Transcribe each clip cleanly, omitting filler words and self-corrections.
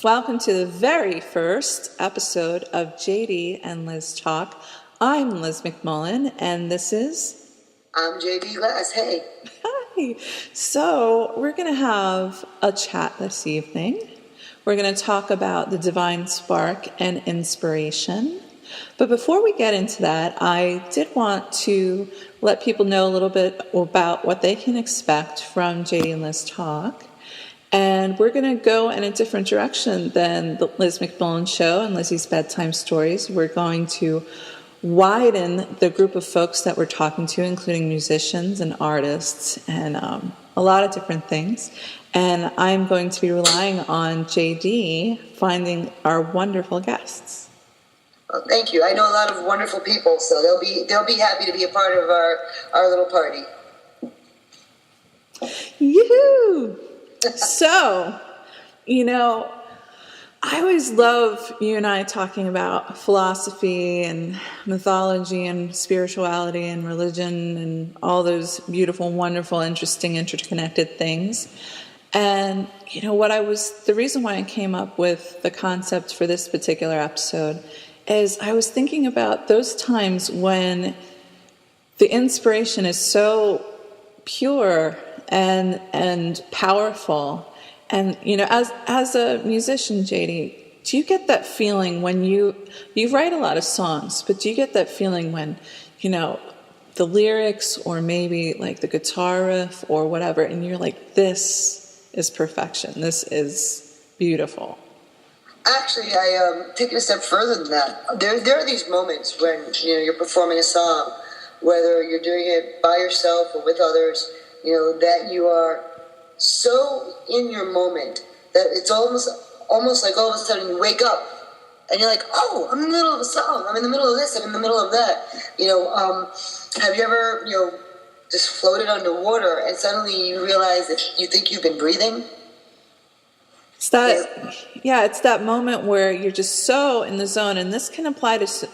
Welcome to the very first episode of JD and Liz Talk. I'm Liz McMullen, and this is... I'm JD Glass. Hey. Hi. So we're going to have a chat this evening. We're going to talk about the divine spark and inspiration. But before we get into that, I did want to let people know a little bit about what they can expect from JD and Liz Talk. And we're going to go in a different direction than the Liz McMullen Show and Lizzie's Bedtime Stories. We're going to widen the group of folks that we're talking to, including musicians and artists and a lot of different things. And I'm going to be relying on JD finding our wonderful guests. Well, thank you. I know a lot of wonderful people, so they'll be happy to be a part of our little party. Yoo-hoo! So, I always love you and I talking about philosophy and mythology and spirituality and religion and all those beautiful, wonderful, interesting, interconnected things. And, the reason why I came up with the concept for this particular episode is I was thinking about those times when the inspiration is so pure and powerful. And, as a musician, JD, do you get that feeling when you write a lot of songs, but do you get that feeling when, the lyrics or maybe like the guitar riff or whatever, and you're like, this is perfection, this is beautiful? Actually, I take it a step further than that. There are these moments when, you're performing a song, whether you're doing it by yourself or with others, that you are so in your moment that it's almost like all of a sudden you wake up and you're like, oh, I'm in the middle of a song, I'm in the middle of this, I'm in the middle of that. Have you ever, just floated underwater and suddenly you realize that you think you've been breathing? It's that moment where you're just so in the zone, and this can apply to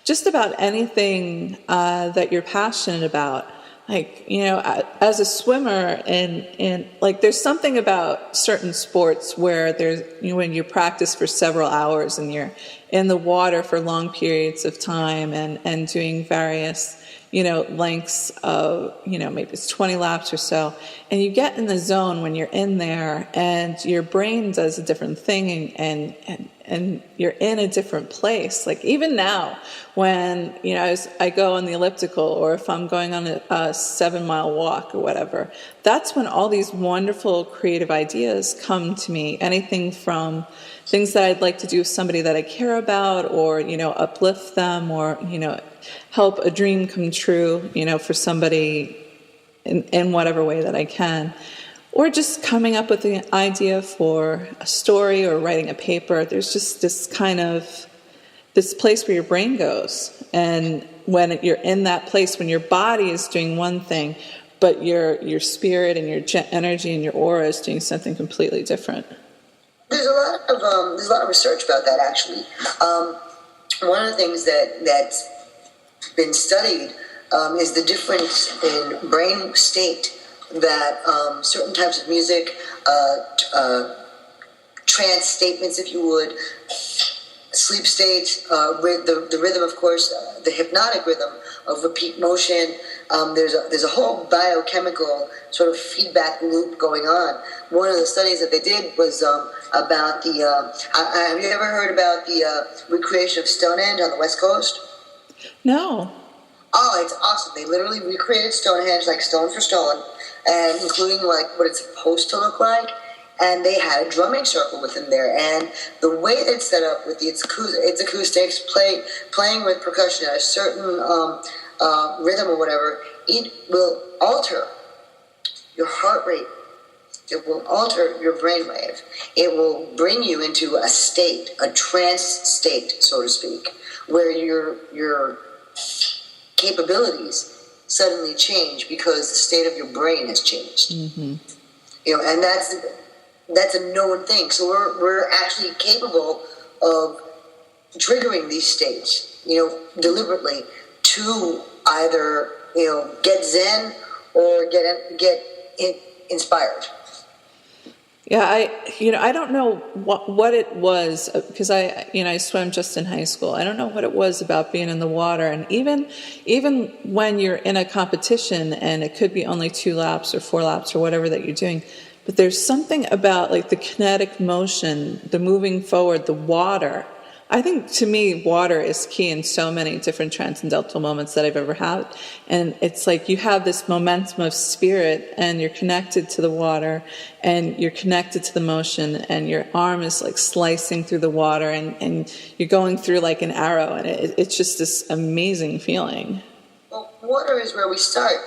just about anything that you're passionate about. Like, as a swimmer, and like, there's something about certain sports where there's, when you practice for several hours and you're in the water for long periods of time and doing various, lengths of, maybe it's 20 laps or so, and you get in the zone when you're in there and your brain does a different thing and you're in a different place. Like even now when, as I go on the elliptical or if I'm going on a 7-mile walk or whatever, that's when all these wonderful creative ideas come to me. Anything from things that I'd like to do with somebody that I care about or, uplift them or, help a dream come true, for somebody in whatever way that I can. Or just coming up with the idea for a story or writing a paper. There's just this place where your brain goes. And when you're in that place, when your body is doing one thing, but your spirit and your energy and your aura is doing something completely different. There's a lot of research about that, actually. One of the things that's been studied is the difference in brain state that certain types of music, trance statements, if you would, sleep states, with the rhythm, of course, the hypnotic rhythm of repeat motion. There's a whole biochemical sort of feedback loop going on. One of the studies that they did was about the. Have you ever heard about the recreation of Stonehenge on the West Coast? No. Oh, it's awesome. They literally recreated Stonehenge like stone for stone, and including like what it's supposed to look like. And they had a drumming circle with them there. And the way that it's set up with its acoustics, playing with percussion at a certain rhythm or whatever, it will alter your heart rate. It will alter your brainwave. It will bring you into a state, a trance state, so to speak, where your capabilities suddenly change because the state of your brain has changed. Mm-hmm. And that's a known thing. So we're actually capable of triggering these states, deliberately to either get zen or get inspired. Yeah, I don't know what it was, because I swam just in high school. I don't know what it was about being in the water, and even when you're in a competition and it could be only 2 laps or 4 laps or whatever that you're doing, but there's something about like the kinetic motion, the moving forward, the water. I think, to me, water is key in so many different transcendental moments that I've ever had. And it's like you have this momentum of spirit, and you're connected to the water, and you're connected to the motion, and your arm is like slicing through the water, and you're going through like an arrow, and it's just this amazing feeling. Well, water is where we start.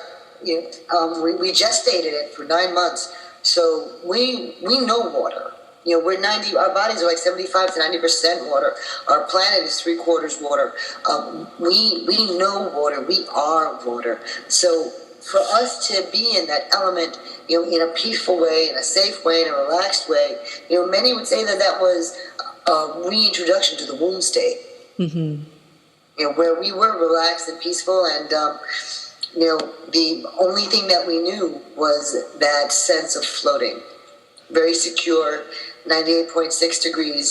We gestated it for 9 months, so we know water. Our bodies are like 75 to 90% water. Our planet is 3/4 water. We know water. We are water. So for us to be in that element, in a peaceful way, in a safe way, in a relaxed way, many would say that was a reintroduction to the womb state. Mm-hmm. Where we were relaxed and peaceful, and the only thing that we knew was that sense of floating. Very secure, 98.6 degrees,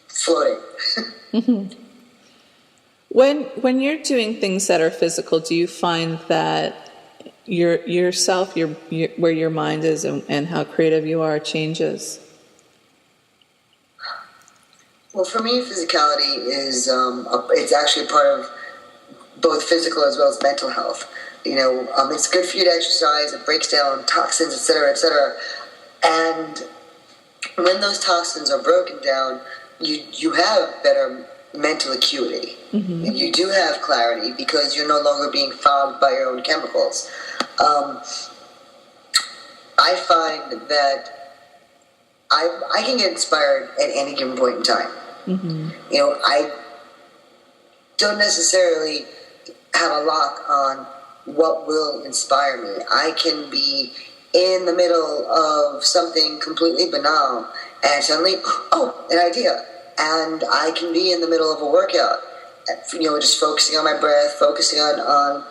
floating. Mm-hmm. When you're doing things that are physical, do you find that yourself, where your mind is and how creative you are, changes? Well, for me, physicality is it's actually part of both physical as well as mental health. It's good for you to exercise. It breaks down toxins, etc., etc. And when those toxins are broken down, you have better mental acuity. Mm-hmm. And you do have clarity because you're no longer being fogged by your own chemicals. I find that I can get inspired at any given point in time. Mm-hmm. I don't necessarily have a lock on what will inspire me. I can be in the middle of something completely banal and suddenly, an idea. And I can be in the middle of a workout, just focusing on my breath, focusing on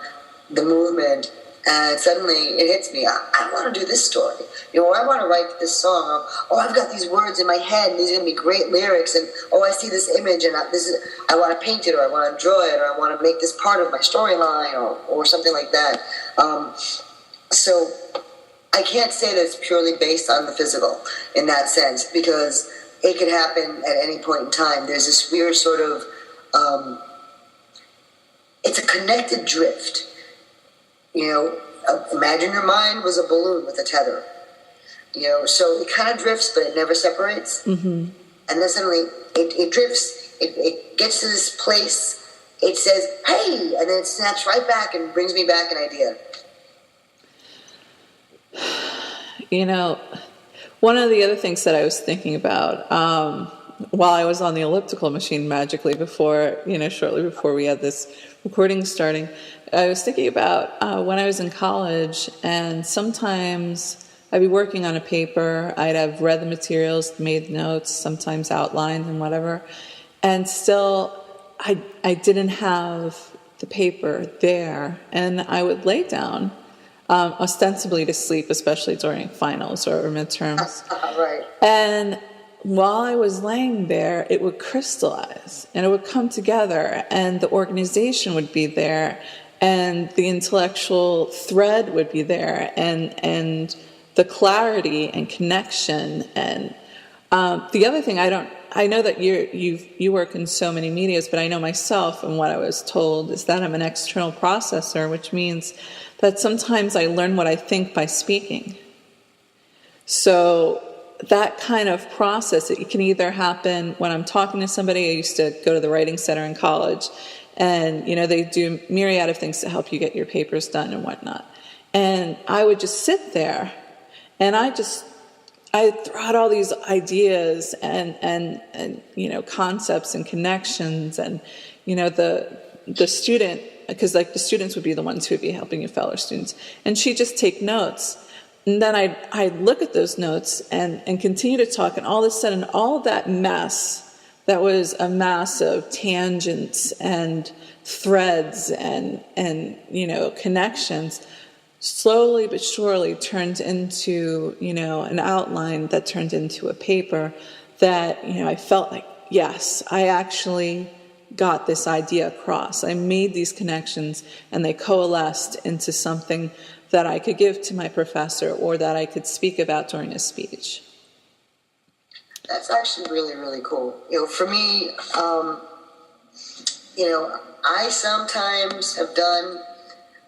the movement, and suddenly it hits me. I want to do this story. Or I want to write this song. Or, I've got these words in my head, and these are going to be great lyrics. And, I see this image, and I want to paint it, or I want to draw it, or I want to make this part of my storyline, or something like that. So I can't say that it's purely based on the physical in that sense, because it could happen at any point in time. There's this weird sort of, it's a connected drift. Imagine your mind was a balloon with a tether. So it kind of drifts, but it never separates. Mm-hmm. And then suddenly it drifts, it gets to this place, it says, hey, and then it snaps right back and brings me back an idea. One of the other things that I was thinking about while I was on the elliptical machine magically shortly before we had this recording starting, I was thinking about when I was in college, and sometimes I'd be working on a paper, I'd have read the materials, made notes, sometimes outlined and whatever, and still I didn't have the paper there, and I would lay down ostensibly to sleep, especially during finals or midterms. Right. And while I was laying there, it would crystallize and it would come together, and the organization would be there, and the intellectual thread would be there, and the clarity and connection. And the other thing, I know that you work in so many medias, but I know myself, and what I was told is that I'm an external processor, which means that sometimes I learn what I think by speaking. So that kind of process, it can either happen when I'm talking to somebody. I used to go to the writing center in college, and they do myriad of things to help you get your papers done and whatnot. And I would just sit there, and I throw out all these ideas and concepts and connections, and the student, because the students would be the ones who would be helping your fellow students, and she'd just take notes. And then I'd look at those notes and continue to talk, and all of a sudden, all of that mess that was a mass of tangents and threads and connections slowly but surely turned into, an outline that turned into a paper that, I felt like, yes, I actually got this idea across. I made these connections and they coalesced into something that I could give to my professor or that I could speak about during a speech. That's actually really, really cool. For me, I sometimes have done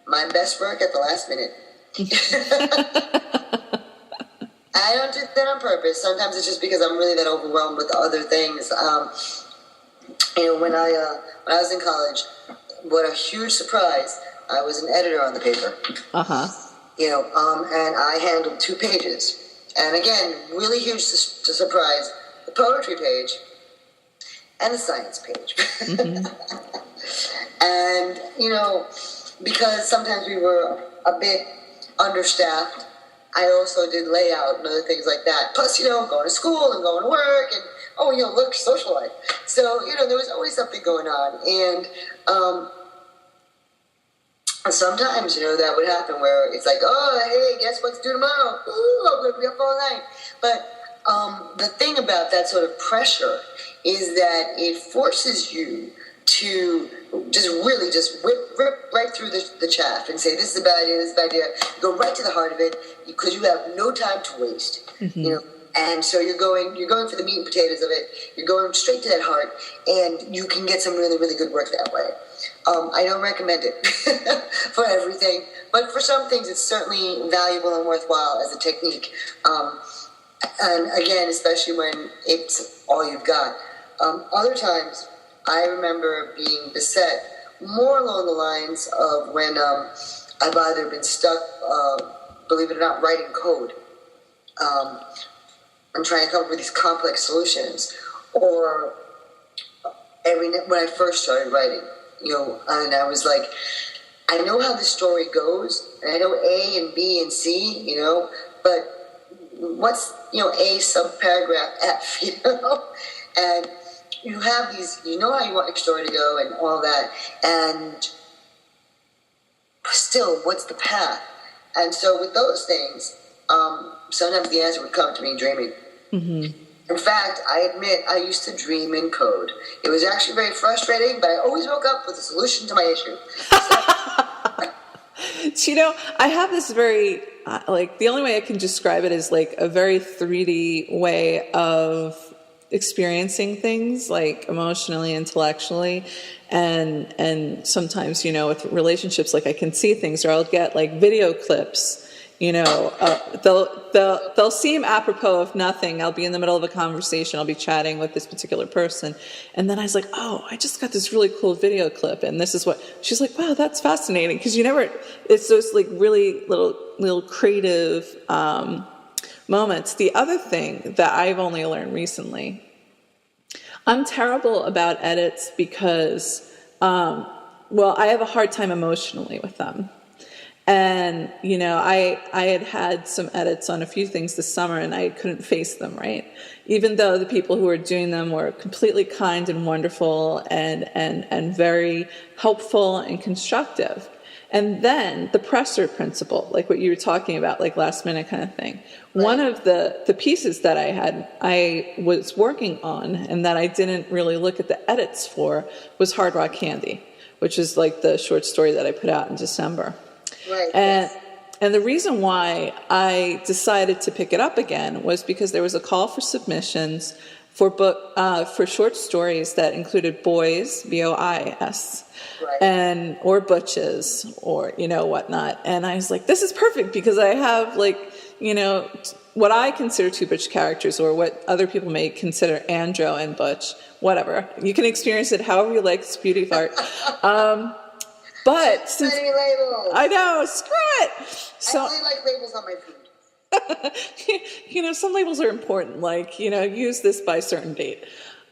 my best work at the last minute. I don't do that on purpose. Sometimes it's just because I'm really that overwhelmed with other things. When I was in college, what a huge surprise! I was an editor on the paper. And I handled 2 pages. And again, really huge surprise: the poetry page and the science page. And because sometimes we were a bit understaffed, I also did layout and other things like that. Plus, going to school and going to work and, look, social life. So, there was always something going on. And sometimes, that would happen where it's like, oh, hey, guess what's due tomorrow? Ooh, I'm going to be up all night. But the thing about that sort of pressure is that it forces you to just rip right through the chaff and say, this is a bad idea, this is a bad idea. Go right to the heart of it because you have no time to waste. And so you're going for the meat and potatoes of it. You're going straight to that heart, and you can get some really, really good work that way. I don't recommend it for everything, but for some things it's certainly valuable and worthwhile as a technique. And again, especially when it's all you've got. Other times, I remember being beset more along the lines of when I've either been stuck, believe it or not, writing code. I'm trying to come up with these complex solutions, or when I first started writing, and I was like, I know how the story goes, and I know A and B and C, but what's, A subparagraph F, and you have these, how you want your story to go and all that, and still, what's the path? And so with those things, sometimes the answer would come to me dreaming. In fact, I admit I used to dream in code. It was actually very frustrating, but I always woke up with a solution to my issue. So, I have this very, the only way I can describe it is like a very 3D way of experiencing things, like emotionally, intellectually, and sometimes, with relationships, like I can see things, or I'll get like video clips. They'll seem apropos of nothing. I'll be in the middle of a conversation. I'll be chatting with this particular person. And then I was like, oh, I just got this really cool video clip. And this is what, she's like, wow, that's fascinating. Because it's those like really little creative moments. The other thing that I've only learned recently, I'm terrible about edits because, I have a hard time emotionally with them. And, I had some edits on a few things this summer and I couldn't face them, right? Even though the people who were doing them were completely kind and wonderful and very helpful and constructive. And then the presser principle, like what you were talking about, like last minute kind of thing. Right. One of the pieces that I was working on and that I didn't really look at the edits for was Hard Rock Candy, which is like the short story that I put out in December. Right. And the reason why I decided to pick it up again was because there was a call for submissions for for short stories that included boys, boys, right, or butches, or whatnot. And I was like, this is perfect because I have what I consider two butch characters, or what other people may consider andro and butch, whatever. You can experience it however you like. It's beauty of art. But since labels. I know, screw it. So, I only like labels on my food. Some labels are important, like, use this by a certain date.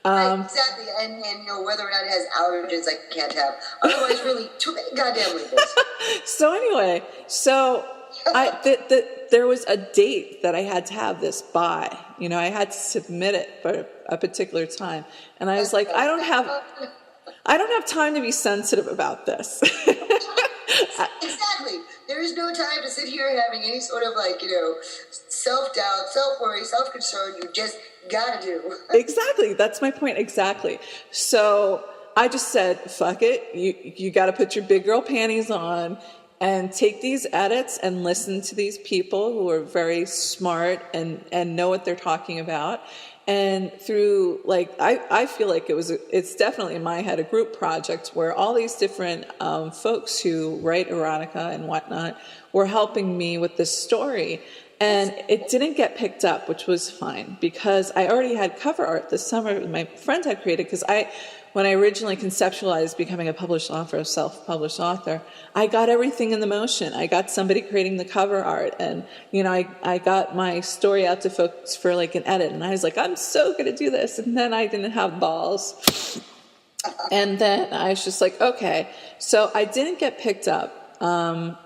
Right, exactly, and whether or not it has allergens I can't have. Otherwise, really, too many goddamn labels. So anyway, there was a date that I had to have this by. I had to submit it for a particular time, and I was like, I don't have time to be sensitive about this. Exactly. There is no time to sit here having any sort of like, self-doubt, self-worry, self-concern. You just gotta do. Exactly. That's my point. Exactly. So I just said, fuck it. You got to put your big girl panties on and take these edits and listen to these people who are very smart and know what they're talking about. And through, like, I feel like it's definitely in my head a group project where all these different folks who write erotica and whatnot were helping me with this story. And it didn't get picked up, which was fine, because I already had cover art this summer my friend had created. Because when I originally conceptualized becoming a published author, a self-published author, I got everything in the motion. I got somebody creating the cover art, and I got my story out to folks for like an edit, and I was like, I'm so gonna do this, and then I didn't have balls, and then I was just like, okay, so I didn't get picked up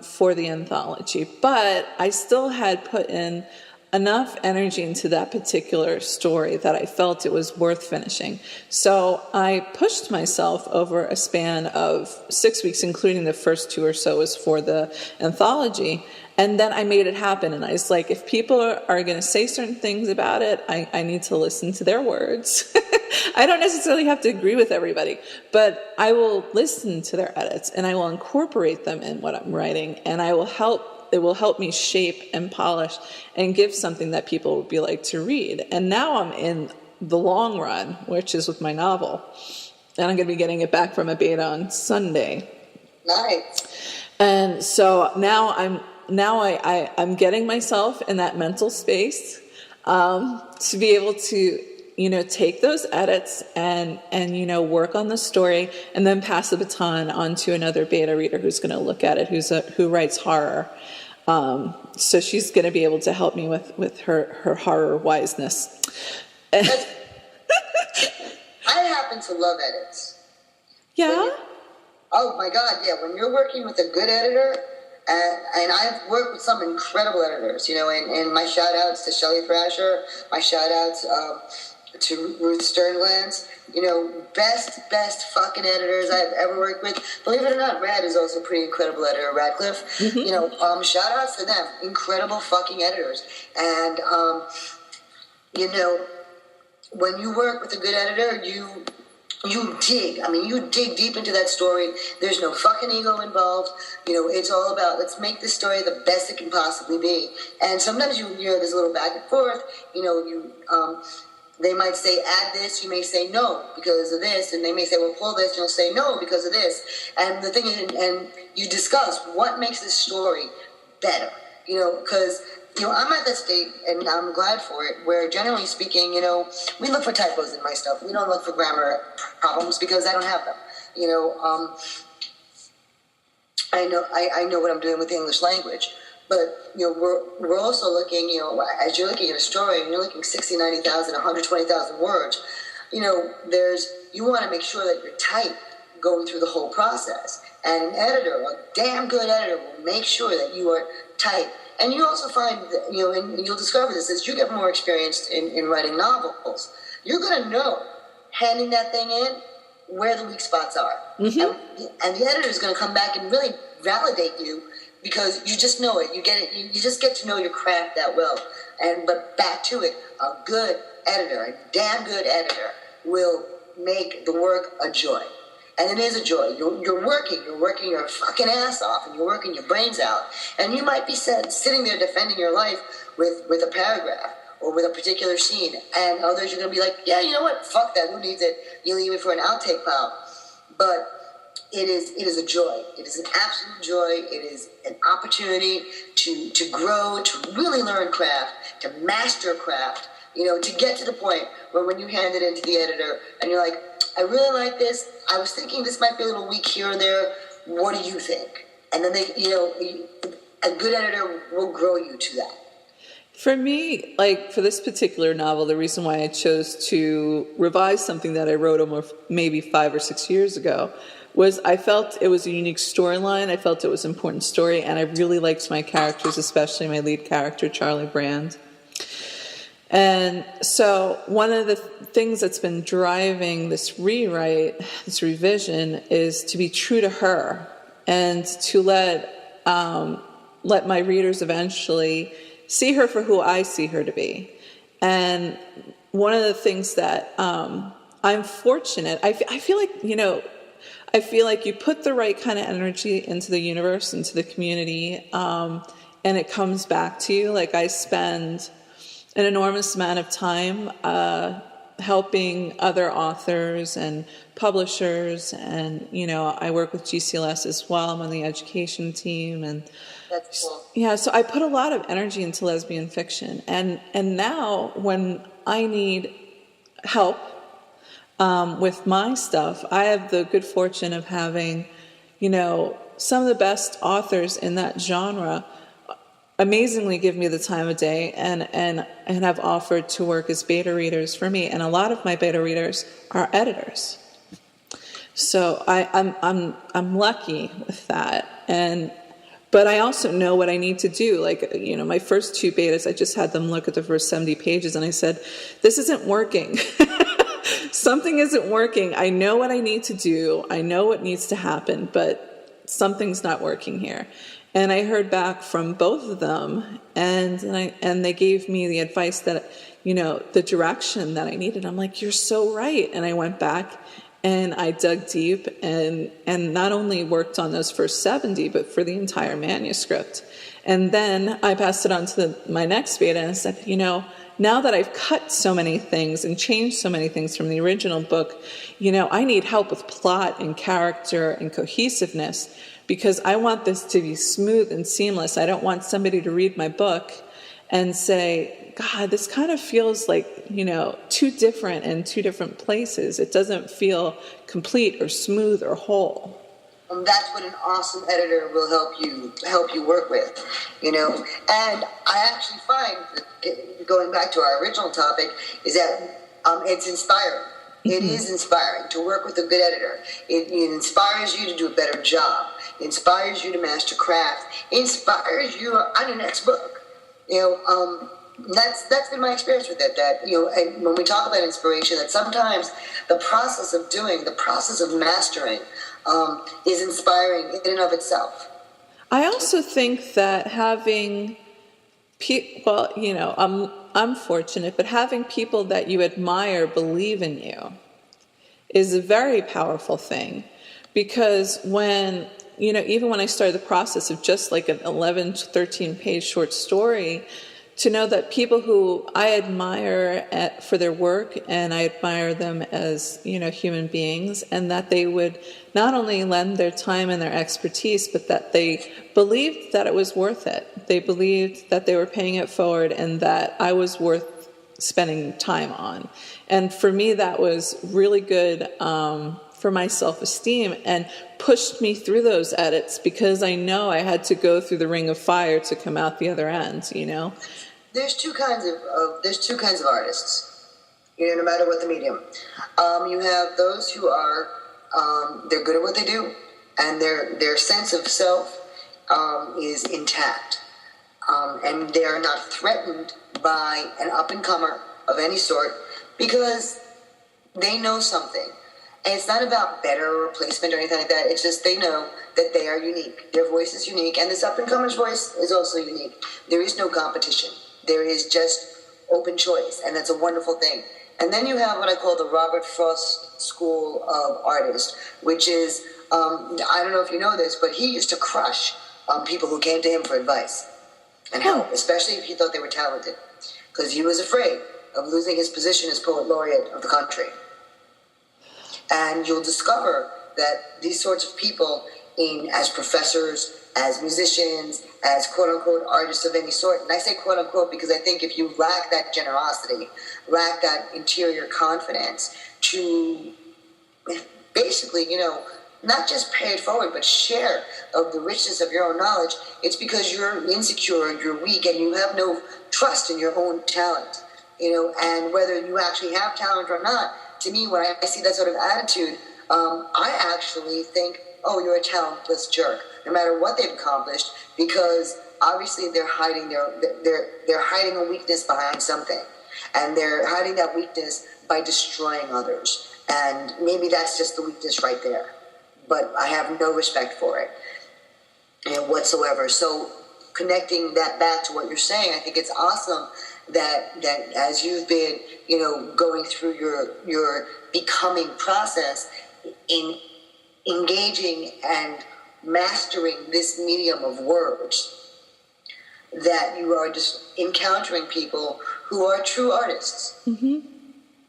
for the anthology, but I still had put in enough energy into that particular story that I felt it was worth finishing. So I pushed myself over a span of 6 weeks, including the first 2 or so was for the anthology. And then I made it happen. And I was like, if people are going to say certain things about it, I need to listen to their words. I don't necessarily have to agree with everybody, but I will listen to their edits and I will incorporate them in what I'm writing, and it will help me shape and polish and give something that people would be like to read. And now I'm in the long run, which is with my novel. And I'm going to be getting it back from a beta on Sunday. Nice. And so now I'm getting myself in that mental space to be able to take those edits and work on the story, and then pass the baton on to another beta reader who's going to look at it, who writes horror. So she's going to be able to help me with her horror wiseness. I happen to love edits. Yeah? Oh my God, yeah. When you're working with a good editor, and I've worked with some incredible editors, and my shout outs to Shelley Thrasher, my shout outs to Ruth Sternglantz, best fucking editors I've ever worked with. Believe it or not, Rad is also a pretty incredible editor, Radcliffe. Mm-hmm. Shout outs to them, incredible fucking editors. And, when you work with a good editor, you dig deep into that story. There's no fucking ego involved. It's all about, let's make this story the best it can possibly be. And sometimes there's a little back and forth. They might say, add this, you may say no because of this, and they may say, well, pull this, and you'll say no because of this. And the thing is, and you discuss what makes this story better, because, I'm at that state, and I'm glad for it, where generally speaking, we look for typos in my stuff. We don't look for grammar problems because I don't have them. I know what I'm doing with the English language. But, we're also looking, as you're looking at a story and you're looking 60, 90,000, 120,000 words, you want to make sure that you're tight going through the whole process. And an editor, a damn good editor, will make sure that you are tight. And you also find that, and you'll discover this as you get more experienced in writing novels, you're going to know, handing that thing in, where the weak spots are. Mm-hmm. And the editor is going to come back and really validate you, because you just know it. You get it. You just get to know your craft that well. But back to it, a good editor, a damn good editor, will make the work a joy. And it is a joy. You're working your fucking ass off, and you're working your brains out. And you might be sitting there defending your life with a paragraph or with a particular scene. And others are going to be like, yeah, you know what? Fuck that. Who needs it? You leave it for an outtake pile. But it is a joy. It is an absolute joy. It is an opportunity to grow, to really learn craft, to master craft, to get to the point where when you hand it into the editor and you're like, I really like this. I was thinking this might be a little weak here or there. What do you think? And then a good editor will grow you to that. For me, like for this particular novel, the reason why I chose to revise something that I wrote almost maybe 5 or 6 years ago was I felt it was a unique storyline. I felt it was an important story, and I really liked my characters, especially my lead character, Charlie Brand. And so one of the things that's been driving this rewrite, this revision, is to be true to her and to let my readers eventually see her for who I see her to be. And one of the things that I'm fortunate, I feel like, I feel like you put the right kind of energy into the universe, into the community, and it comes back to you. Like, I spend an enormous amount of time helping other authors and publishers, and I work with GCLS as well. I'm on the education team, and That's cool. yeah, so I put a lot of energy into lesbian fiction, and now when I need help with my stuff, I have the good fortune of having, some of the best authors in that genre amazingly give me the time of day and have offered to work as beta readers for me. And a lot of my beta readers are editors. So I'm lucky with that. But I also know what I need to do. Like, my first 2 betas, I just had them look at the first 70 pages and I said, this isn't working. Something isn't working. I know what I need to do. I know what needs to happen, but something's not working here. And I heard back from both of them, and they gave me the advice that, the direction that I needed. I'm like, you're so right. And I went back and I dug deep and not only worked on those first 70, but for the entire manuscript. And then I passed it on to my next beta and I said, now that I've cut so many things and changed so many things from the original book, I need help with plot and character and cohesiveness, because I want this to be smooth and seamless. I don't want somebody to read my book and say, God, this kind of feels like, too different in 2 different places. It doesn't feel complete or smooth or whole. That's what an awesome editor will help you work with, And I actually find, going back to our original topic, is that it's inspiring. It is inspiring to work with a good editor. It inspires you to do a better job. It inspires you to master craft. It inspires you on your next book. That's been my experience with it. That and when we talk about inspiration, that sometimes the process of doing, the process of mastering, is inspiring in and of itself. I also think that having I'm fortunate, but having people that you admire believe in you is a very powerful thing. Because when, even when I started the process of just like an 11 to 13 page short story, to know that people who I admire for their work, and I admire them as, human beings, and that they would not only lend their time and their expertise, but that they believed that it was worth it. They believed that they were paying it forward and that I was worth spending time on. And for me, that was really good for my self-esteem and pushed me through those edits, because I know I had to go through the ring of fire to come out the other end, There's two kinds of artists, no matter what the medium. You have those who are they're good at what they do, and their sense of self is intact, and they are not threatened by an up and comer of any sort, because they know something. And it's not about better replacement or anything like that. It's just they know that they are unique. Their voice is unique, and this up and comer's voice is also unique. There is no competition. There is just open choice, and that's a wonderful thing. And then you have what I call the Robert Frost School of Artists, which is, I don't know if you know this, but he used to crush people who came to him for advice and help, especially if he thought they were talented, because he was afraid of losing his position as poet laureate of the country. And you'll discover that these sorts of people, as professors, as musicians, as quote-unquote artists of any sort, and I say quote-unquote because I think if you lack that generosity, lack that interior confidence to basically, not just pay it forward, but share of the richness of your own knowledge, it's because you're insecure and you're weak and you have no trust in your own talent, and whether you actually have talent or not. To me, when I see that sort of attitude, I actually think, oh, you're a talentless jerk, no matter what they've accomplished, because obviously they're hiding they're hiding a weakness behind something, and they're hiding that weakness by destroying others. And maybe that's just the weakness right there. But I have no respect for it. whatsoever. So connecting that back to what you're saying, I think it's awesome that as you've been, going through your becoming process in engaging and mastering this medium of words, that you are just encountering people who are true artists. Mm-hmm.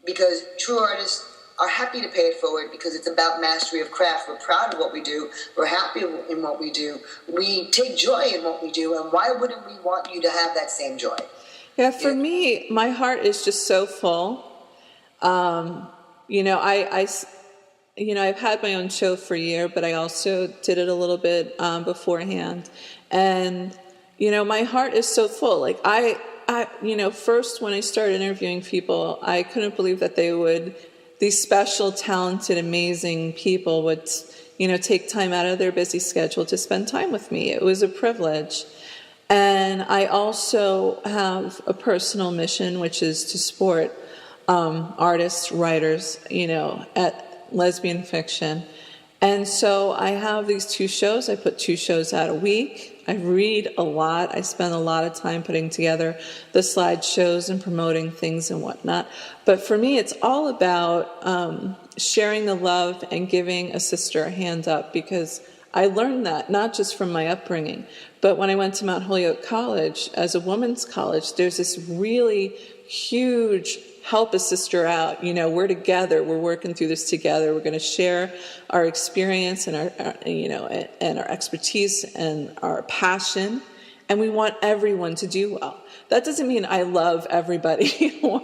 Because true artists are happy to pay it forward because it's about mastery of craft. We're proud of what we do. We're happy in what we do. We take joy in what we do. And why wouldn't we want you to have that same joy? Yeah, for me, my heart is just so full. I've had my own show for a year, but I also did it a little bit beforehand. And, my heart is so full. Like first when I started interviewing people, I couldn't believe that these special, talented, amazing people would, take time out of their busy schedule to spend time with me. It was a privilege. And I also have a personal mission, which is to support artists, writers, at lesbian fiction. And so I have these 2 shows. I put 2 shows out a week. I read a lot. I spend a lot of time putting together the slideshows and promoting things and whatnot. But for me, it's all about sharing the love and giving a sister a hand up, because I learned that not just from my upbringing, but when I went to Mount Holyoke College as a women's college, there's this really huge help a sister out. We're together. We're working through this together. We're going to share our experience and our expertise and our passion. And we want everyone to do well. That doesn't mean I love everybody. I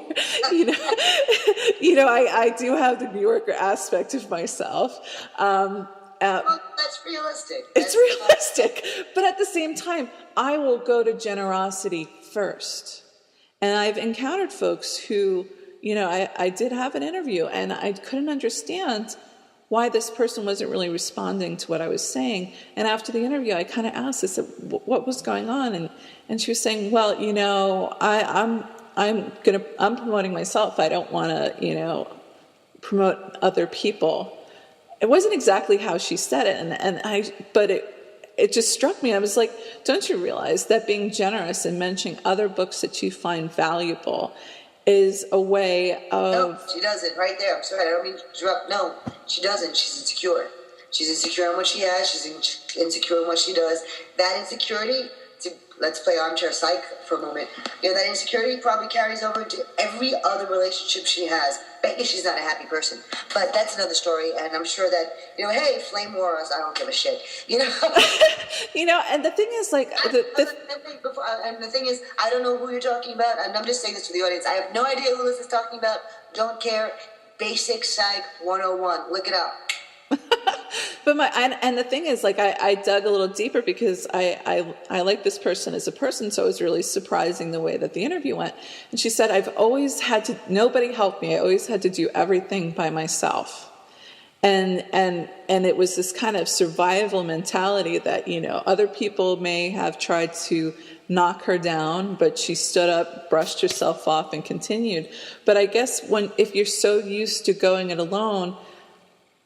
do have the New Yorker aspect of myself. Well, that's realistic. It's realistic. But at the same time, I will go to generosity first. And I've encountered folks who, I did have an interview and I couldn't understand why this person wasn't really responding to what I was saying. And after the interview, I kind of asked, I said, what was going on? And she was saying, well, I'm promoting myself. I don't want to, promote other people. It wasn't exactly how she said it, but it just struck me. I was like, don't you realize that being generous and mentioning other books that you find valuable is a way of... No, she doesn't. Right there. I'm sorry, I don't mean to interrupt. No, she doesn't. She's insecure. She's insecure in what she has. She's insecure in what she does. That insecurity, let's play armchair psych for a moment. That insecurity probably carries over to every other relationship she has. Bet you she's not a happy person. But that's another story, and I'm sure that, hey, flame wars, I don't give a shit. And the thing is, like... And the thing is, I don't know who you're talking about, and I'm just saying this to the audience. I have no idea who this is talking about. Don't care. Basic Psych 101. Look it up. But the thing is, like, I dug a little deeper because I like this person as a person, so it was really surprising the way that the interview went. And she said, nobody helped me. I always had to do everything by myself. And it was this kind of survival mentality that, other people may have tried to knock her down, but she stood up, brushed herself off, and continued. But I guess if you're so used to going it alone,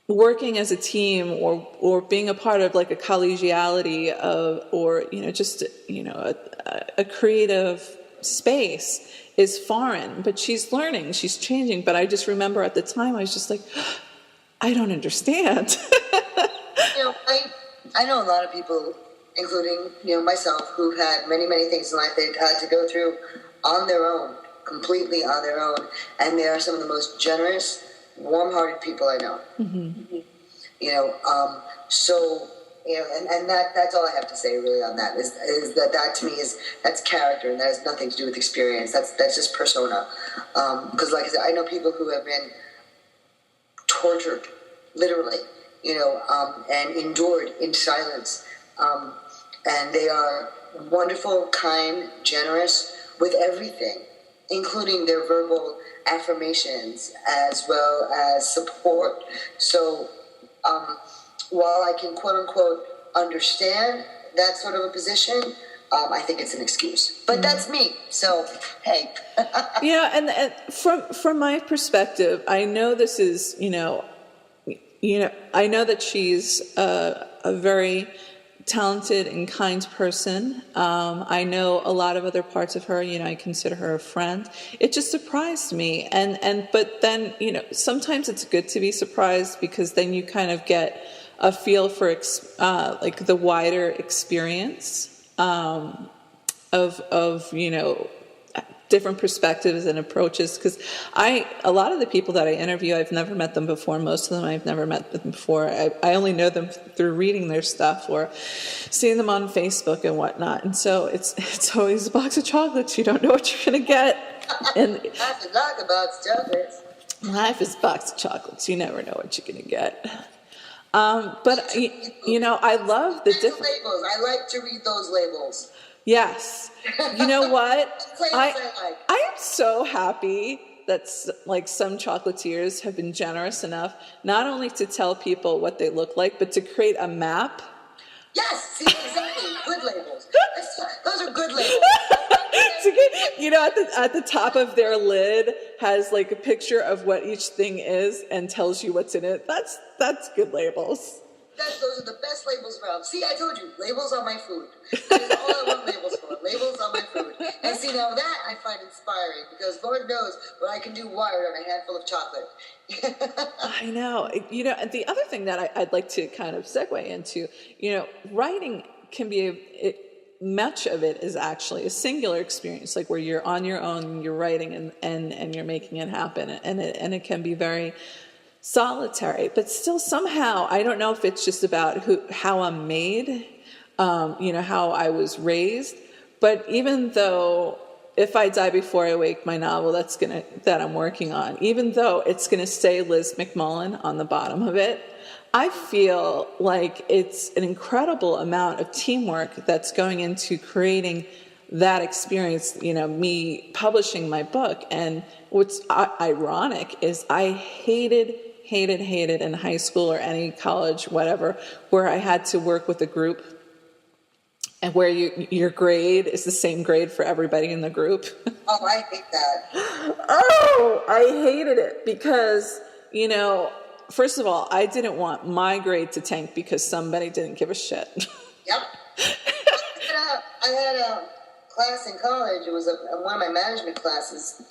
working as a team or being a part of like a collegiality a creative space is foreign. But she's learning, she's changing. But I just remember at the time I was just like, I don't understand. I know a lot of people, including myself, who've had many, many things in life they've had to go through on their own, completely on their own, and they are some of the most generous, warm-hearted people I know. Mm-hmm. And that's all I have to say really on that is that to me that's character, and that has nothing to do with experience. That's just persona. Because like I said, I know people who have been tortured, literally, and endured in silence. And they are wonderful, kind, generous with everything, including their verbal affirmations as well as support. So while I can quote unquote understand that sort of a position, I think it's an excuse. But that's me. So hey. And from my perspective, I know this is I know that she's a very talented and kind person. I know a lot of other parts of her. I consider her a friend. It just surprised me, but then sometimes it's good to be surprised, because then you kind of get a feel for like the wider experience of different perspectives and approaches. Because a lot of the people that I interview, I've never met them before. Most of them I've never met them before. I only know them through reading their stuff or seeing them on Facebook and whatnot. And so it's always a box of chocolates. You don't know what you're going to get. And Life is like a box of chocolates. Life is a box of chocolates. You never know what you're going to get. But I love the different labels. I like to read those labels. Yes. You know what? I am so happy that like some chocolatiers have been generous enough not only to tell people what they look like, but to create a map. Yes, see, exactly. Good labels. Those are good labels. At the top of their lid has like a picture of what each thing is and tells you what's in it. That's good labels. Those are the best labels around. See, I told you, labels on my food. That is all I want labels for. Labels on my food. And see, now that I find inspiring, because Lord knows what I can do wired on a handful of chocolate. I know. The other thing that I'd like to kind of segue into, writing can be much of it is actually a singular experience, like where you're on your own, you're writing and you're making it happen, and it can be very solitary, but still somehow, I don't know if it's just about how I'm made, how I was raised, but even though if I die before I wake, my novel that I'm working on, even though it's gonna say Liz McMullen on the bottom of it, I feel like it's an incredible amount of teamwork that's going into creating that experience, me publishing my book. And what's ironic is I hated in high school or any college, whatever, where I had to work with a group and where your grade is the same grade for everybody in the group. Oh, I hate that. Oh, I hated it because, first of all, I didn't want my grade to tank because somebody didn't give a shit. Yep. I had a class in college. It was one of my management classes.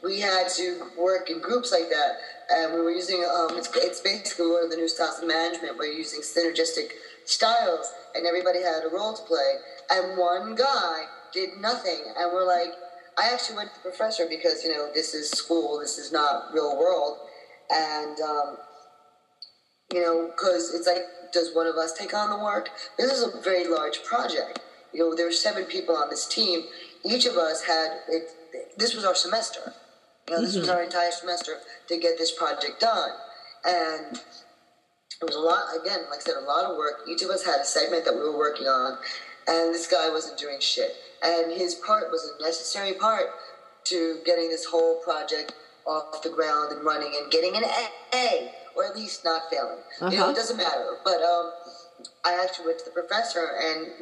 We had to work in groups like that, and we were using, it's basically one of the new styles of management. We're using synergistic styles, and everybody had a role to play, and one guy did nothing, and we're like, I actually went to the professor because, this is school, this is not real world, and, because it's like, does one of us take on the work? This is a very large project. There were 7 people on this team. Each of us had, this was our semester. This was our entire semester to get this project done. And it was a lot, again, like I said, a lot of work. Each of us had a segment that we were working on, and this guy wasn't doing shit. And his part was a necessary part to getting this whole project off the ground and running and getting an A, or at least not failing. It doesn't matter. But I actually went to the professor, and,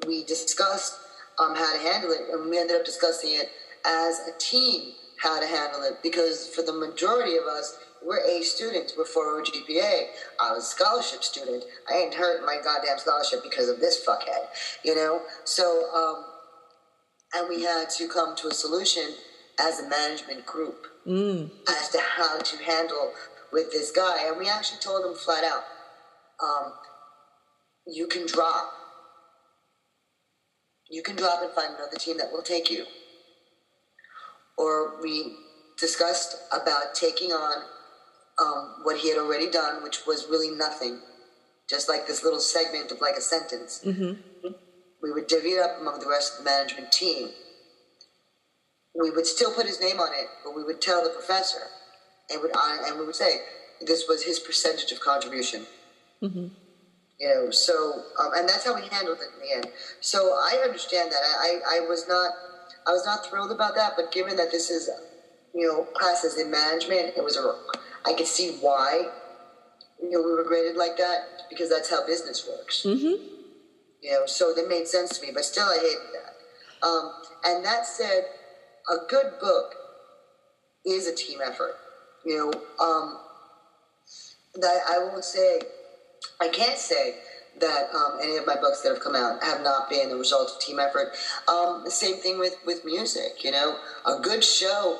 we discussed how to handle it, and we ended up discussing it as a team, how to handle it, because for the majority of us, we're A students, we're 4.0 GPA. I was a scholarship student. I ain't hurt my goddamn scholarship because of this fuckhead, So, and we had to come to a solution as a management group as to how to handle with this guy. And we actually told him flat out, you can drop. You can drop and find another team that will take you. Or we discussed about taking on what he had already done, which was really nothing, just like this little segment of like a sentence. We would divvy it up among the rest of the management team. We would still put his name on it, but we would tell the professor, and we would say this was his percentage of contribution. So and that's how we handled it in the end. So I understand that. I was not thrilled about that, but given that this is, classes in management, I could see why, we were graded like that, because that's how business works. So that made sense to me, but still I hated that. And that said, a good book is a team effort. That I can't say that any of my books that have come out have not been the result of team effort. The same thing with music. A good show,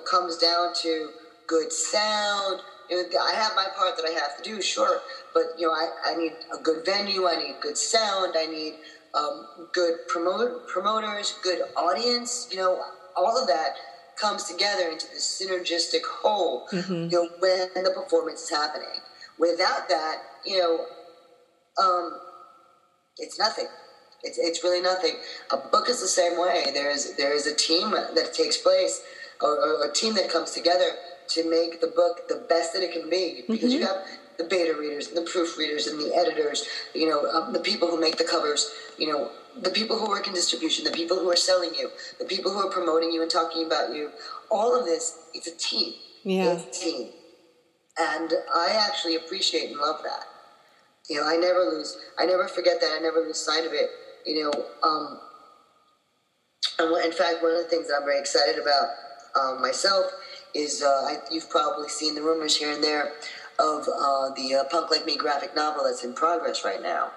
comes down to good sound. I have my part that I have to do, sure, but I need a good venue. I need good sound. I need good promoters, good audience. All of that comes together into this synergistic whole. When the performance is happening. Without that, it's nothing. It's really nothing. A book is the same way. There is a team that takes place, or a team that comes together to make the book the best that it can be. Because you have the beta readers, and the proofreaders, and the editors. The people who make the covers. The people who work in distribution, the people who are selling you, the people who are promoting you and talking about you. All of this, it's a team. Yeah. It's a team. And I actually appreciate and love that. I never forget that. I never lose sight of it. And in fact, one of the things that I'm very excited about myself is you've probably seen the rumors here and there of the Punk Like Me graphic novel that's in progress right now.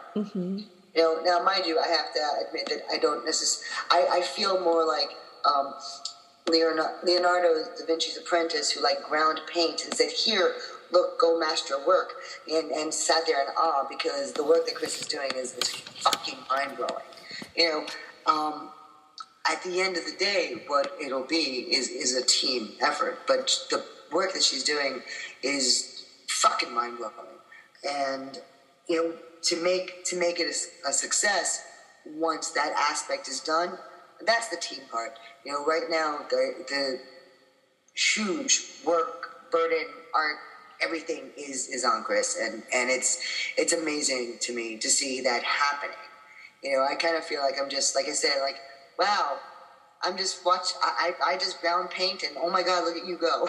Now, mind you, I have to admit that I don't necessarily. I feel more like Leonardo da Vinci's apprentice, who ground paint and said, "Here, look, go master work," and sat there in awe because the work that Chris is doing is fucking mind blowing. At the end of the day, what it'll be is a team effort, but the work that she's doing is fucking mind blowing, and to make it a success once that aspect is done, that's the team part. Right now the huge work burden, art, everything is on Chris, and it's amazing to me to see that happening. I kind of feel like I'm just, like I said, wow, I'm just I just ground paint, and oh my God, look at you go.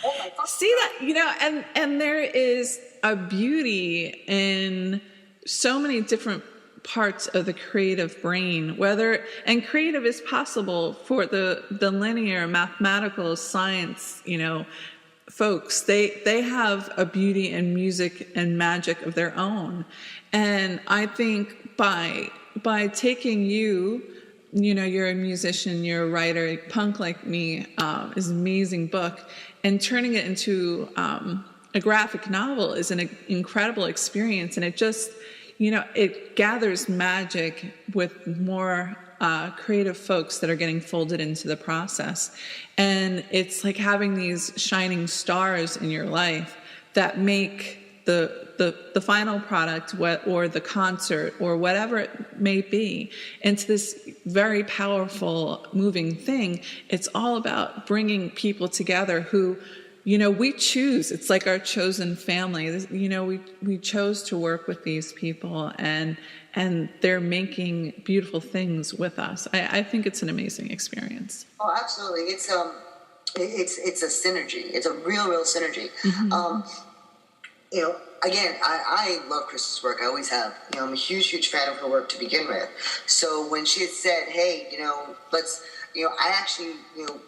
Oh my God. See that, and there is a beauty in so many different parts of the creative brain, and creative is possible for the linear mathematical science, folks. They have a beauty and music and magic of their own. And I think by taking you're a musician, you're a writer, Punk Like Me is an amazing book, and turning it into a graphic novel is an incredible experience. And it just, it gathers magic with more creative folks that are getting folded into the process. And it's like having these shining stars in your life that make the final product or the concert or whatever it may be into this very powerful, moving thing. It's all about bringing people together who, we choose. It's like our chosen family. We chose to work with these people, and they're making beautiful things with us. I think it's an amazing experience. Oh, absolutely. It's a synergy. It's a real synergy. Again, I love Chris's work. I always have. I'm a huge fan of her work to begin with. So when she had said, "Hey, let's," I actually,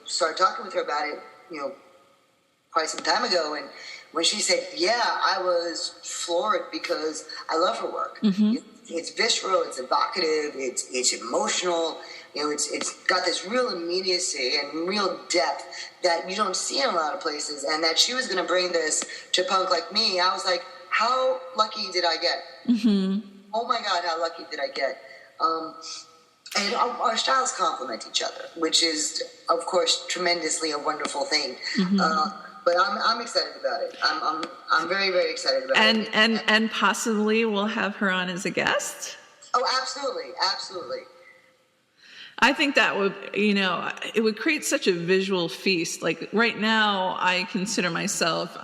started talking with her about it, quite some time ago. And when she said, "Yeah," I was floored because I love her work. It's visceral, it's evocative, it's emotional. It's got this real immediacy and real depth that you don't see in a lot of places. And that she was going to bring this to Punk Like Me, I was like, how lucky did I get? Oh my God, how lucky did I get? And our styles complement each other, which is, of course, tremendously a wonderful thing. But I'm excited about it. I'm very, very excited about it. And possibly we'll have her on as a guest. Oh, absolutely. I think that would, it would create such a visual feast. Like right now, I consider myself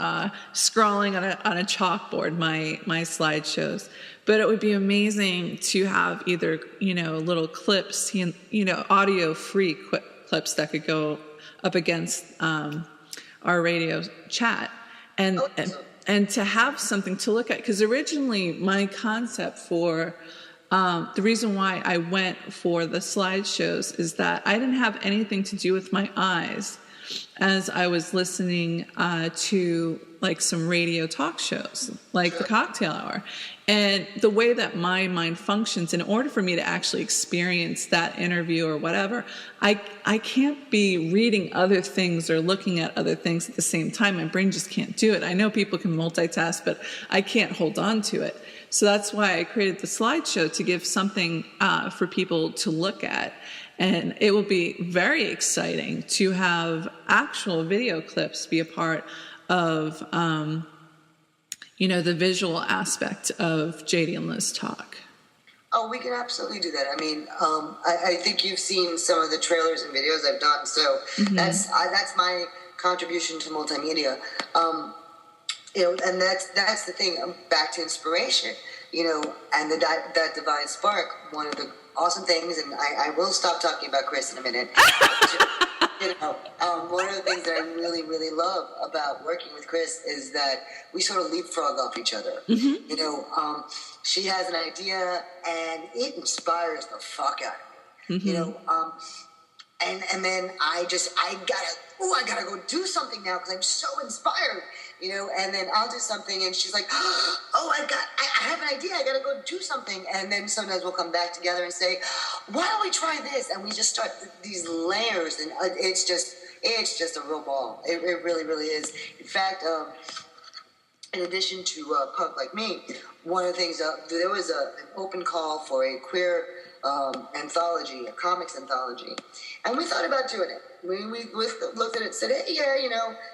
scrawling on a chalkboard my slideshows. But it would be amazing to have either, little clips, audio-free clips that could go up against our radio chat, and to have something to look at. Because originally, my concept for the reason why I went for the slideshows is that I didn't have anything to do with my eyes as I was listening to like some radio talk shows, like the Cocktail Hour. And the way that my mind functions, in order for me to actually experience that interview or whatever, I can't be reading other things or looking at other things at the same time. My brain just can't do it. I know people can multitask, but I can't hold on to it. So that's why I created the slideshow, to give something for people to look at. And it will be very exciting to have actual video clips be a part of, the visual aspect of JD and Liz talk. Oh, we can absolutely do that. I mean, I think you've seen some of the trailers and videos I've done, so that's my contribution to multimedia. And that's the thing. Back to inspiration, and that divine spark. One of the awesome things, and I will stop talking about Chris in a minute. One of the things that I really, really love about working with Chris is that we sort of leapfrog off each other. She has an idea, and it inspires the fuck out of me. And then I gotta go do something now because I'm so inspired, and then I'll do something and she's like, oh, I have an idea, I gotta go do something. And then sometimes we'll come back together and say, why don't we try this? And we just start these layers, and it's just a real ball. It really, really is. In fact, in addition to Punk Like Me, one of the things, there was an open call for a queer anthology, a comics anthology, and we thought about doing it. We looked at it and said, hey, yeah,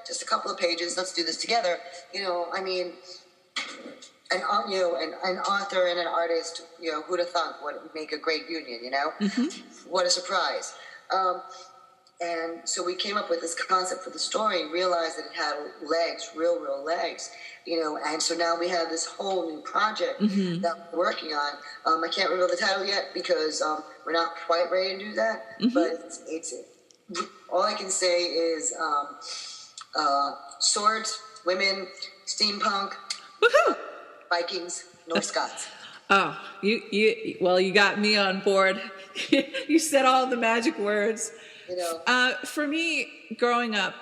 just a couple of pages, let's do this together. I mean, an author and an artist, who'd have thought would make a great union, What a surprise. And so we came up with this concept for the story, realized that it had legs, real legs, and so now we have this whole new project that we're working on. I can't reveal the title yet because we're not quite ready to do that, but it's all I can say is swords, women, steampunk, Vikings, North Scots. Oh, you got me on board. You said all the magic words. For me, growing up,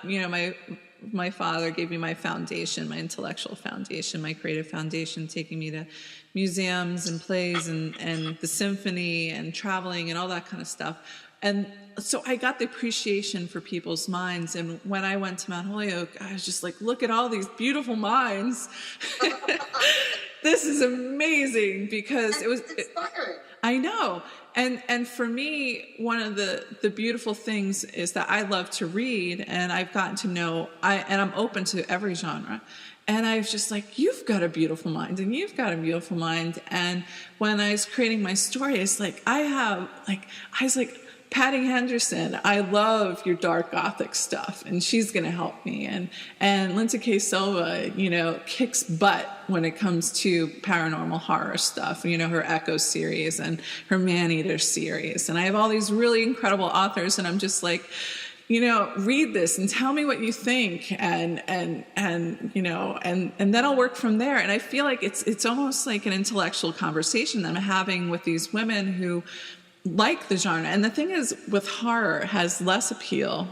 my father gave me my foundation, my intellectual foundation, my creative foundation, taking me to museums and plays and the symphony and traveling and all that kind of stuff. And so I got the appreciation for people's minds. And when I went to Mount Holyoke, I was just like, look at all these beautiful minds. This is amazing, because it was inspiring. I know. And for me, one of the beautiful things is that I love to read, and I've gotten to know, and I'm open to every genre. And I was just like, you've got a beautiful mind, and you've got a beautiful mind. And when I was creating my story, it's like, I was like, Patty Henderson, I love your dark gothic stuff, and she's going to help me. And Lindsay K. Silva, kicks butt when it comes to paranormal horror stuff, her Echo series and her Maneater series. And I have all these really incredible authors, and I'm just like, read this and tell me what you think, and then I'll work from there. And I feel like it's almost like an intellectual conversation that I'm having with these women who like the genre. And the thing is, with horror, has less appeal,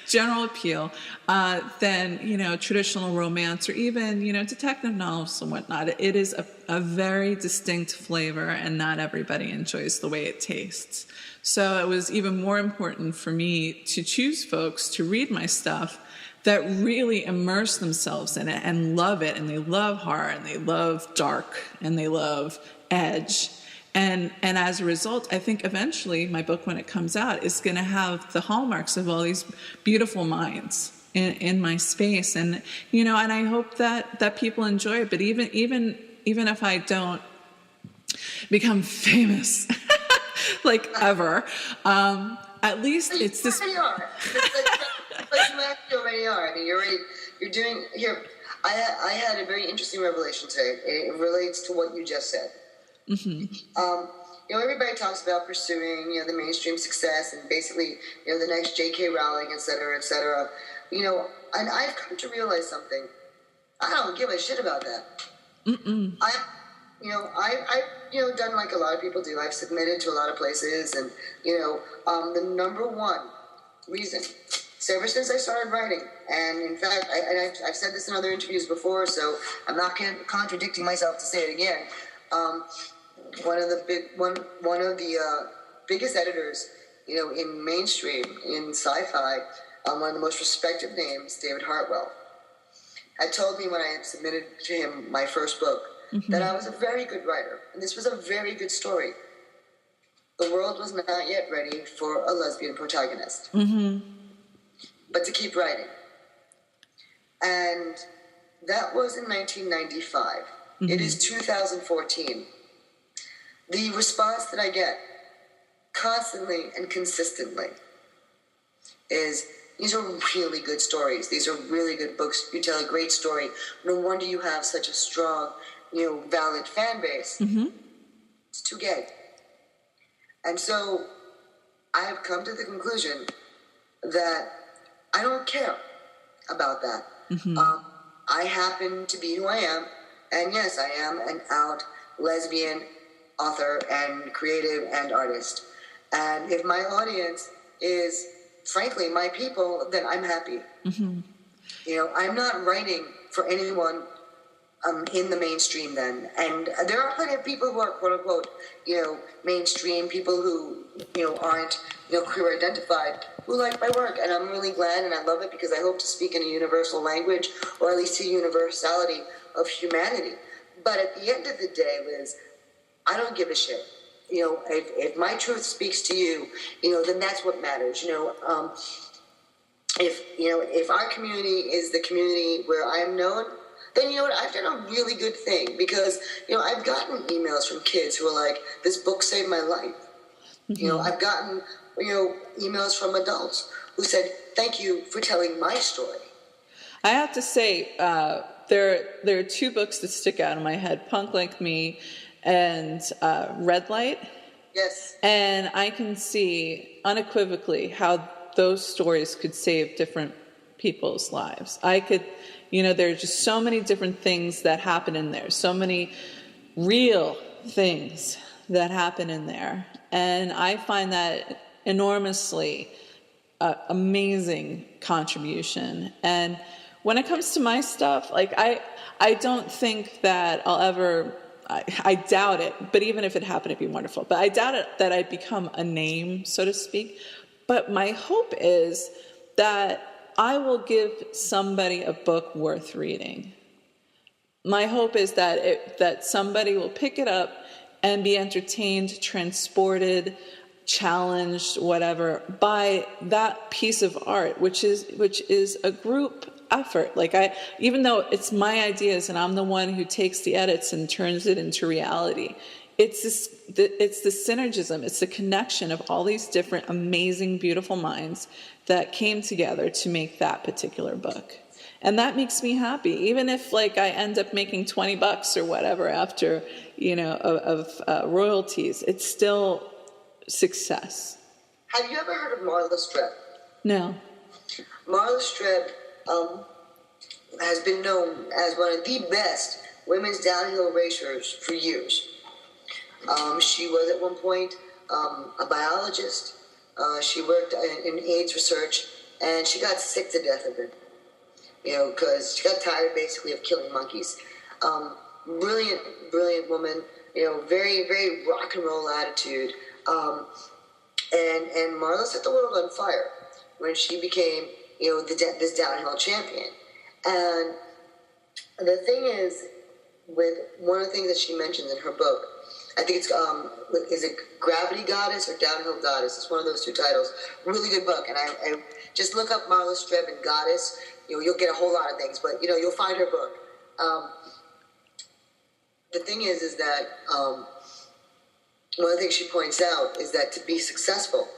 general appeal, than, traditional romance or even, detective novels and whatnot. It is a very distinct flavor, and not everybody enjoys the way it tastes. So it was even more important for me to choose folks to read my stuff that really immerse themselves in it and love it, and they love horror, and they love dark, and they love edge. And as a result, I think eventually my book, when it comes out, is going to have the hallmarks of all these beautiful minds in my space. And, and I hope that people enjoy it. But even if I don't become famous, like ever, at least it's this. You already are. You already are. I mean, you're doing here. I had a very interesting revelation today. It relates to what you just said. Everybody talks about pursuing, the mainstream success and basically, the next J.K. Rowling, et cetera, et cetera. And I've come to realize something. I don't give a shit about that. I've done like a lot of people do. I've submitted to a lot of places, and the number one reason So ever since I started writing, and in fact, I've said this in other interviews before, so I'm not contradicting myself to say it again. One of the biggest editors, in mainstream, in sci-fi, one of the most respected names, David Hartwell, had told me when I had submitted to him my first book that I was a very good writer, and this was a very good story. The world was not yet ready for a lesbian protagonist. But to keep writing. And that was in 1995. It is 2014. The response that I get constantly and consistently is, these are really good stories. These are really good books. You tell a great story. No wonder you have such a strong, valid fan base. It's too gay. And so I have come to the conclusion that I don't care about that. I happen to be who I am, and yes, I am an out lesbian author and creative and artist. And if my audience is, frankly, my people, then I'm happy. I'm not writing for anyone in the mainstream then. And there are plenty of people who are, quote unquote, mainstream, people who, aren't, queer identified, who like my work. And I'm really glad, and I love it, because I hope to speak in a universal language, or at least a universality of humanity. But at the end of the day, Liz, I don't give a shit. If my truth speaks to you, then that's what matters. If our community is the community where I am known, then I've done a really good thing, because I've gotten emails from kids who are like, this book saved my life. I've gotten emails from adults who said, thank you for telling my story. I have to say, there are two books that stick out in my head: Punk Like Me and Red Light. Yes. And I can see unequivocally how those stories could save different people's lives. There are just so many different things that happen in there, so many real things that happen in there. And I find that enormously amazing contribution. And when it comes to my stuff, I don't think that I'll ever, I doubt it, but even if it happened, it'd be wonderful. But I doubt it that I'd become a name, so to speak. But my hope is that I will give somebody a book worth reading. My hope is that somebody will pick it up and be entertained, transported, challenged, whatever, by that piece of art, which is a group effort. Even though it's my ideas and I'm the one who takes the edits and turns it into reality, it's the synergism, it's the connection of all these different amazing, beautiful minds that came together to make that particular book. And that makes me happy, even if I end up making $20 or whatever after, of royalties. It's still success. Have you ever heard of Marla Streb? No. Marla Streb has been known as one of the best women's downhill racers for years. She was at one point a biologist. She worked in AIDS research, and she got sick to death of it. Because she got tired basically of killing monkeys. Brilliant woman. Very, very rock and roll attitude. And Marla set the world on fire when she became, this downhill champion. And the thing is, with one of the things that she mentions in her book, I think it's, is it Gravity Goddess or Downhill Goddess? It's one of those two titles. Really good book. And I just look up Marla Streb and Goddess. You'll get a whole lot of things, but, you'll find her book. The thing is that one of the things she points out is that to be successful,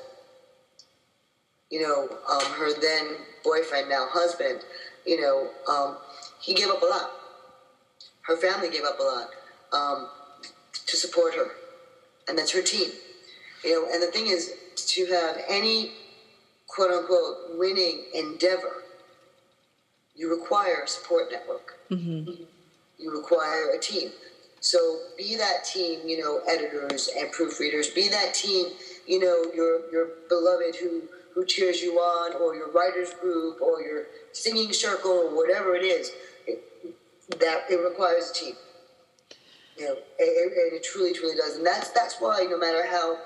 her then boyfriend, now husband, he gave up a lot. Her family gave up a lot to support her, and that's her team. And the thing is, to have any quote-unquote winning endeavor, you require a support network. You require a team. So be that team, editors and proofreaders. Be that team, your beloved who who cheers you on, or your writers group, or your singing circle, or whatever it is. That it requires a team. It truly, truly does, and that's why no matter how,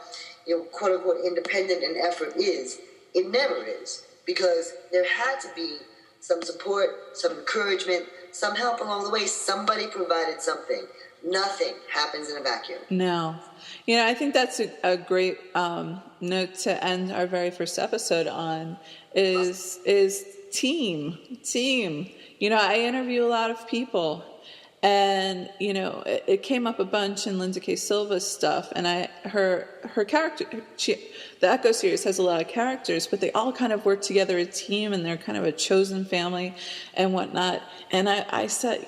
quote unquote, independent an effort is, it never is, because there had to be some support, some encouragement, some help along the way. Somebody provided something. Nothing happens in a vacuum. No. I think that's a great note to end our very first episode on is team. I interview a lot of people, and it came up a bunch in Linda K. Silva's stuff, and her character, the Echo series has a lot of characters, but they all kind of work together as a team, and they're kind of a chosen family and whatnot. And I said,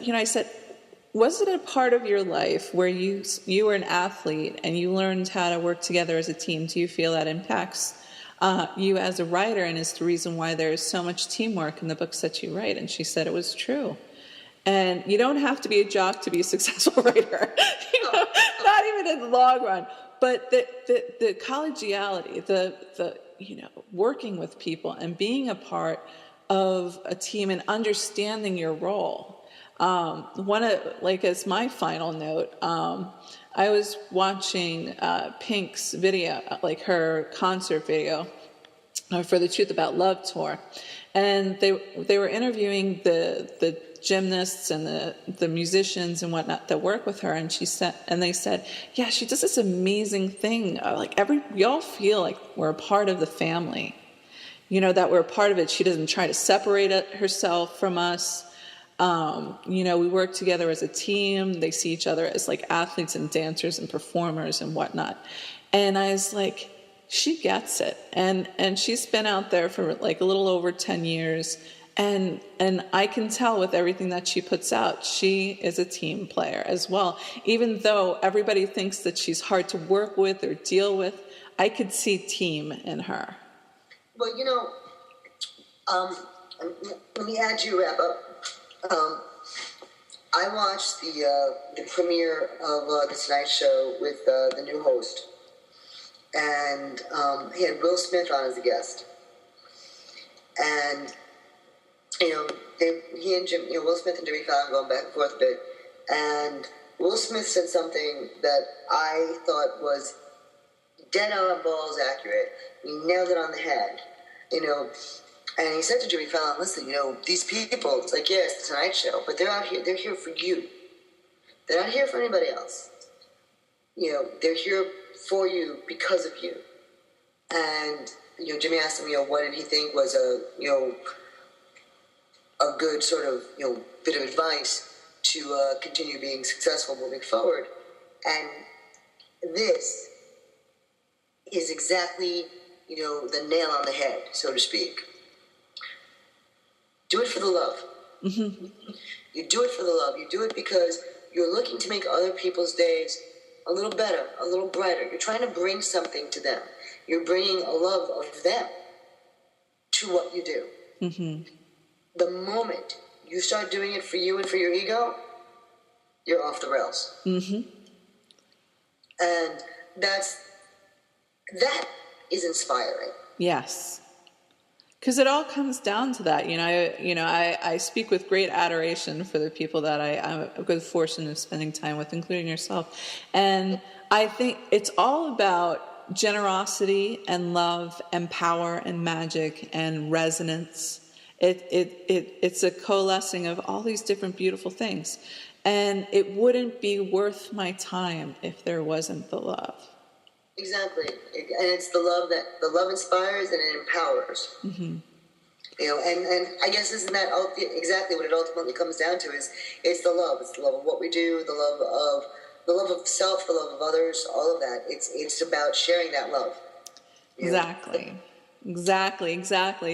was it a part of your life where you were an athlete and you learned how to work together as a team? Do you feel that impacts you as a writer, and is the reason why there's so much teamwork in the books that you write? And she said it was true. And you don't have to be a jock to be a successful writer, not even in the long run. But the collegiality, the working with people and being a part of a team and understanding your role. As my final note, I was watching Pink's video, like her concert video for the Truth About Love tour, and they were interviewing the gymnasts and the musicians and whatnot that work with her, and they said, yeah, she does this amazing thing. We all feel like we're a part of the family, that we're a part of it. She doesn't try to separate herself from us. We work together as a team. They see each other as like athletes and dancers and performers and whatnot. And I was like, she gets it. And she's been out there for like a little over 10 years. And I can tell with everything that she puts out, she is a team player as well. Even though everybody thinks that she's hard to work with or deal with, I could see team in her. Well, let me add to your wrap up. I watched the premiere of The Tonight Show with the new host, and he had Will Smith on as a guest. And he and Jim, Will Smith and Jimmy Fallon going back and forth a bit, and Will Smith said something that I thought was dead on balls accurate. He nailed it on the head, And he said to Jimmy Fallon, listen, these people, it's like, yeah, it's The Tonight Show, but they're here for you. They're not here for anybody else. They're here for you because of you. And, Jimmy asked him, what did he think was a good sort of, bit of advice to continue being successful moving forward. And this is exactly, the nail on the head, so to speak. Do it for the love. Mm-hmm. You do it for the love. You do it because you're looking to make other people's days a little better, a little brighter. You're trying to bring something to them. You're bringing a love of them to what you do. Mm-hmm. The moment you start doing it for you and for your ego, you're off the rails. Mm-hmm. And that is inspiring. Yes. Because it all comes down to that. I speak with great adoration for the people that I'm a good fortune of spending time with, including yourself. And I think it's all about generosity and love and power and magic and resonance. It's a coalescing of all these different beautiful things. And it wouldn't be worth my time if there wasn't the love. Exactly, and it's the love inspires and it empowers. Mm-hmm. And I guess isn't that exactly what it ultimately comes down to? It's the love. It's the love of what we do, the love of self, the love of others, all of that. It's about sharing that love. Exactly.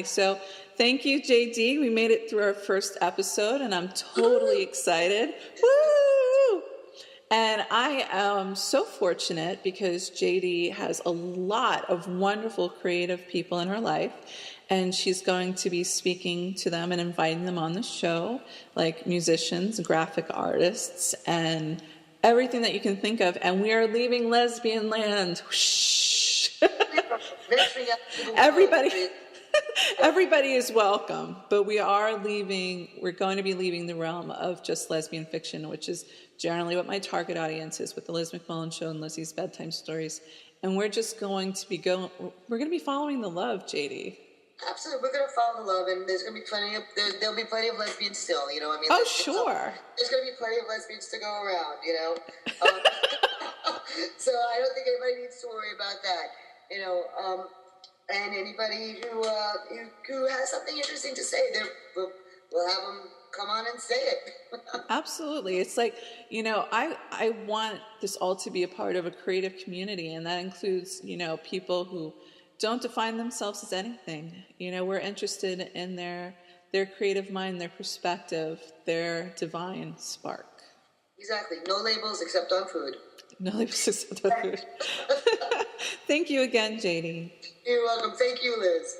So thank you, JD. We made it through our first episode, and I'm totally excited. Woo! And I am so fortunate because JD has a lot of wonderful creative people in her life, and she's going to be speaking to them and inviting them on the show, like musicians, graphic artists, and everything that you can think of. And we are leaving lesbian land. venturing out to the Everybody. world. Everybody is welcome, but we're going to be leaving the realm of just lesbian fiction, which is generally what my target audience is with the Liz McMullen Show and Lizzie's Bedtime Stories. And we're just going to be following the love, JD. Absolutely, we're gonna follow the love, and there's gonna be there'll be plenty of lesbians still. You know, I mean, Oh, sure. There's gonna be plenty of lesbians to go around. You know, so I don't think anybody needs to worry about that. You know, and anybody who has something interesting to say, we'll have them come on and say it. Absolutely. It's like, I want this all to be a part of a creative community, and that includes, people who don't define themselves as anything. We're interested in their creative mind, their perspective, their divine spark. Exactly. No labels except on food. No labels except on food. Thank you again, JD. You're welcome. Thank you, Liz.